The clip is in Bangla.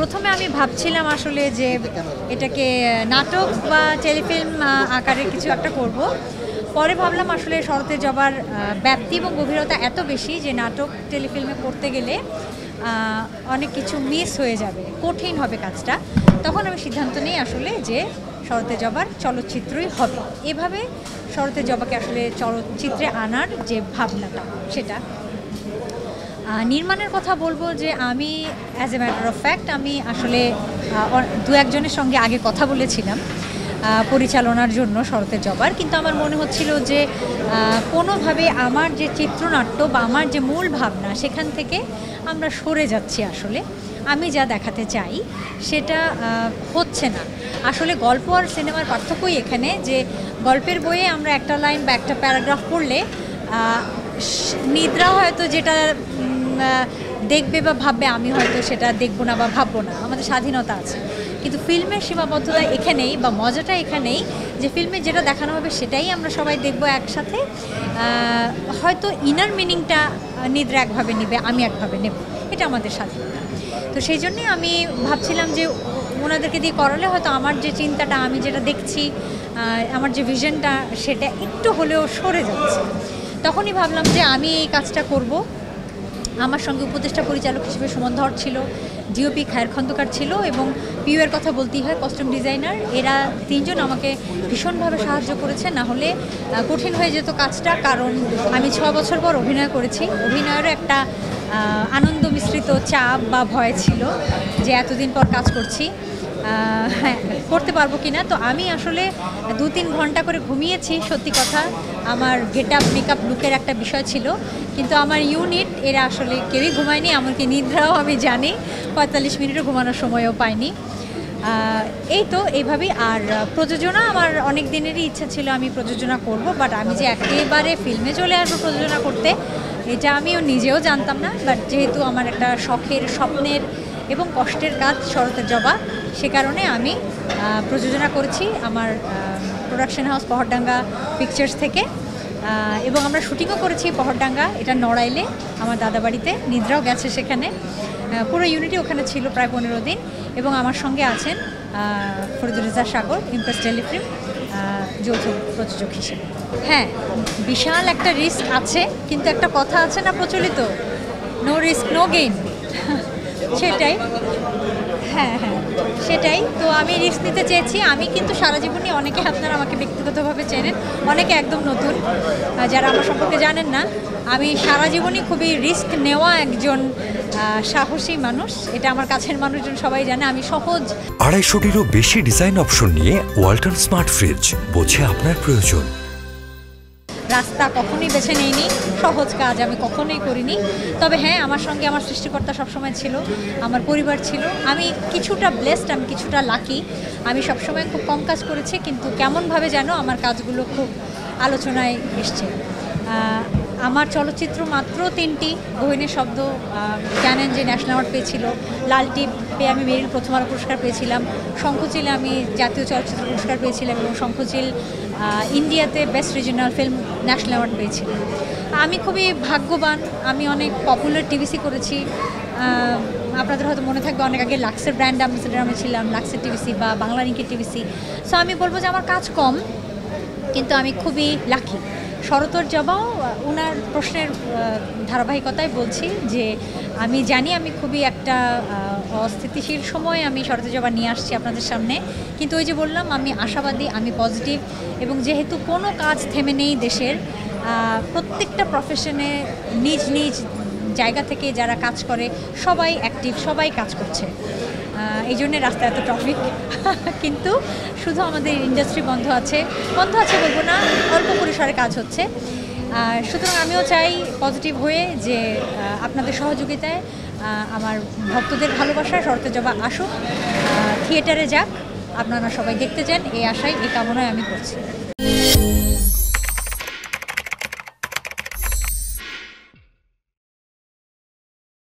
প্রথমে আমি ভাবছিলাম আসলে যে এটাকে নাটক বা টেলিফিল্ম আকারে কিছু একটা করব। পরে ভাবলাম আসলে শরতের জবার ব্যাপ্তি এবং গভীরতা এত বেশি যে নাটক টেলিফিল্মে করতে গেলে অনেক কিছু মিস হয়ে যাবে, কঠিন হবে কাজটা। তখন আমি সিদ্ধান্ত নিই আসলে যে শরতের জবার চলচ্চিত্রই হবে। এভাবে শরতের জবাকে আসলে চলচ্চিত্রে আনার যে ভাবনাটা, সেটা নির্মাণের কথা বলবো যে আমি as a matter of fact আমি আসলে দু একজনের সঙ্গে আগে কথা বলেছিলাম পরিচালনার জন্য শরতের জবার, কিন্তু আমার মনে হচ্ছিল যে কোনোভাবে আমার যে চিত্রনাট্য বা আমার যে মূল ভাবনা সেখান থেকে আমরা সরে যাচ্ছি। আসলে আমি যা দেখাতে চাই সেটা হচ্ছে না। আসলে গল্প আর সিনেমার পার্থক্যই এখানে যে গল্পের বইয়ে আমরা একটা লাইন বা একটা প্যারাগ্রাফ পড়লে নিদ্রা হয়তো যেটা দেখবে বা ভাববে, আমি হয়তো সেটা দেখবো না বা ভাববো না, আমাদের স্বাধীনতা আছে। কিন্তু ফিল্মের সীমাবদ্ধতা এখানেই বা মজাটা এখানেই যে ফিল্মে যেটা দেখানো হবে সেটাই আমরা সবাই দেখবো একসাথে। হয়তো ইনার মিনিংটা নিদ্রা একভাবে নেবে, আমি একভাবে নেব, এটা আমাদের স্বাধীনতা। তো সেই জন্যে আমি ভাবছিলাম যে ওনাদেরকে দিয়ে করালে হয়তো আমার যে চিন্তাটা, আমি যেটা দেখছি, আমার যে ভিশনটা, সেটা একটু হলেও সরে যাচ্ছে। তখনই ভাবলাম যে আমি এই কাজটা করব। আমার সঙ্গে উপদেষ্টা পরিচালক হিসেবে সুমন ধর ছিল, ডিওপি খায়ের খন্দকার ছিল এবং পিউয়ের কথা বলতেই হয়, কস্টিউম ডিজাইনার। এরা তিনজন আমাকে ভীষণভাবে সাহায্য করেছে, না হলে কঠিন হয়ে যেত কাজটা। কারণ আমি 6 বছর পর অভিনয় করেছি। অভিনয়েরও একটা আনন্দ মিশ্রিত চাপ বা ভয় ছিল যে এতদিন পর কাজ করছি, হ্যাঁ করতে পারবো কি না। তো আমি আসলে 2-3 ঘন্টা করে ঘুমিয়েছি, সত্যি কথা। আমার গেট আপ মেকআপ লুকের একটা বিষয় ছিল, কিন্তু আমার ইউনিট এরা আসলে কেউই ঘুমায়নি, এমনকি নিদ্রাও আমি জানি 45 মিনিটও ঘুমানোর সময়ও পাইনি। এই তো এইভাবেই। আর প্রযোজনা আমার অনেক দিনেরই ইচ্ছা ছিল আমি প্রযোজনা করব, বাট আমি যে একেবারে ফিল্মে চলে আসবো প্রযোজনা করতে এটা আমিও নিজেও জানতাম না। বাট যেহেতু আমার একটা শখের, স্বপ্নের এবং কষ্টের কাজ শরতের জবা, সে কারণে আমি প্রযোজনা করেছি আমার প্রোডাকশন হাউস পহরডাঙ্গা পিকচার্স থেকে। এবং আমরা শুটিংও করেছি পহরডাঙ্গা, এটা নড়াইলে আমার দাদাবাড়িতে। নিদ্রাও গেছে সেখানে, পুরো ইউনিটি ওখানে ছিল প্রায় 15 দিন। এবং আমার সঙ্গে আছেন ফরিদুর রেজা সাগর, ইমপ্রেস টেলিফিল্ম যৌথ প্রযোজক হিসেবে। হ্যাঁ, বিশাল একটা রিস্ক আছে, কিন্তু একটা কথা আছে না প্রচলিত, নো রিস্ক নো গেইন। সেটাই, হ্যাঁ হ্যাঁ সেটাই। তো আমি রিস্ক নিতে চেয়েছি। আমি কিন্তু সারা জীবনই, অনেকে আপনারা আমাকে ব্যক্তিগতভাবে চেনেন, অনেকে একদম নতুন যারা আমার সম্পর্কে জানেন না, আমি সারা জীবনই খুবই রিস্ক নেওয়া একজন সাহসী মানুষ। এটা আমার কাছের মানুষজন সবাই জানে। আমি সহজ। 250-টিরও বেশি ডিজাইন অপশন নিয়ে ওয়ালটন স্মার্ট ফ্রিজ, বোঝে আপনার প্রয়োজন। রাস্তা কখনোই বেছে নেইনি, সহজ কাজ আমি কখনোই করিনি। তবে হ্যাঁ, আমার সঙ্গে আমার সৃষ্টিকর্তা সবসময় ছিল, আমার পরিবার ছিল। আমি কিছুটা ব্লেসড, আমি কিছুটা লাকি। আমি সবসময় খুব কম কাজ করেছি, কিন্তু কেমনভাবে যেন আমার কাজগুলো খুব আলোচনায় এসছে। আমার চলচ্চিত্র মাত্র 3টি। গহীনের শব্দ জানেন যে ন্যাশনাল অ্যাওয়ার্ড পেয়েছিল, লাল টিপ পেয়ে আমি মেরিল প্রথম আলো পুরস্কার পেয়েছিলাম, শঙ্খচিলে আমি জাতীয় চলচ্চিত্র পুরস্কার পেয়েছিলাম এবং শঙ্খচিল ইন্ডিয়াতে best regional film national award পেয়েছিলাম। আমি খুবই ভাগ্যবান। আমি অনেক পপুলার টিভিসি করেছি। আপনাদের হয়তো মনে থাকবে অনেক আগে লাক্সের ব্র্যান্ড অ্যাম্বাসেডর আমি ছিলাম, লাক্সের টিভিসি বা বাংলা রিঙ্কের টিভিসি। সো আমি বলবো যে আমার কাজ কম, কিন্তু আমি খুবই লাকি। শরতের জবাও ওনার প্রশ্নের ধারাবাহিকতায় বলছি যে আমি জানি আমি খুবই একটা অস্থিতিশীল সময় আমি শরতের জবা নিয়ে আসছি আপনাদের সামনে, কিন্তু ওই যে বললাম আমি আশাবাদী, আমি পজিটিভ। এবং যেহেতু কোনো কাজ থেমে নেই দেশের, প্রত্যেকটা প্রফেশনে নিজ নিজ জায়গা থেকে যারা কাজ করে সবাই অ্যাক্টিভ, সবাই কাজ করছে। এই জন্যে রাস্তায় এত ট্রাফিক। কিন্তু শুধু আমাদের ইন্ডাস্ট্রি বন্ধ আছে বলবো না, অল্প পরিসরে কাজ হচ্ছে। সুতরাং আমিও চাই পজিটিভ হয়ে যে আপনাদের সহযোগিতায়, আমার ভক্তদের ভালোবাসায় শরতের জবা আসুক, থিয়েটারে যাক, আপনারা সবাই দেখতে চান, এই আশায়, এই কামনায় আমি করছি।